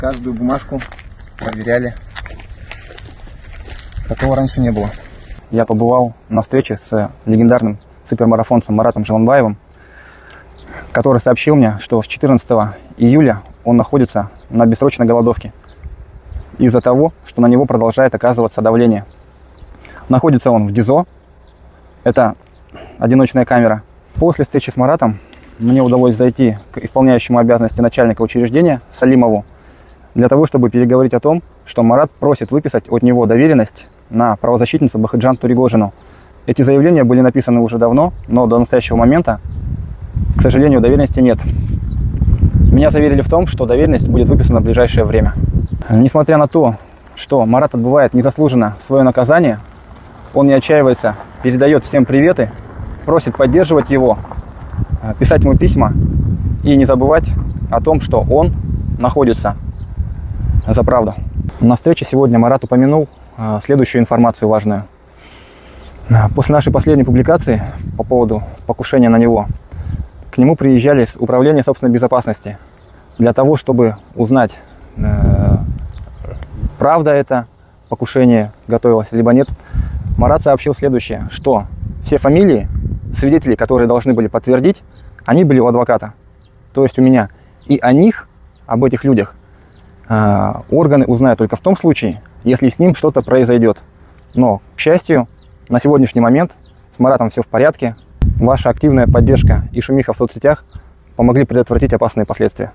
Каждую бумажку проверяли. Такого раньше не было. Я побывал на встрече с легендарным супермарафонцем Маратом Жиланбаевым, который сообщил мне, что с 14 июля он находится на бессрочной голодовке из-за того, что на него продолжает оказываться давление. Находится он в ГИЗО, это одиночная камера. После встречи с Маратом мне удалось зайти к исполняющему обязанности начальника учреждения Салимову для того, чтобы переговорить о том, что Марат просит выписать от него доверенность на правозащитницу Бахыджан Туригожину. Эти заявления были написаны уже давно, но до настоящего момента, к сожалению, доверенности нет. Меня заверили в том, что доверенность будет выписана в ближайшее время. Несмотря на то, что Марат отбывает незаслуженно свое наказание, он не отчаивается, передает всем приветы, просит поддерживать его, писать ему письма и не забывать о том, что он находится за правду. На встрече сегодня Марат упомянул следующую информацию важную. После нашей последней публикации по поводу покушения на него к нему приезжали с Управления собственной безопасности для того, чтобы узнать, правда это покушение готовилось, либо нет. Марат сообщил следующее, что все фамилии свидетелей, которые должны были подтвердить, они были у адвоката, то есть у меня. И о них, об этих людях, органы узнают только в том случае, если с ним что-то произойдет. Но, к счастью, на сегодняшний момент с Маратом все в порядке. Ваша активная поддержка и шумиха в соцсетях помогли предотвратить опасные последствия.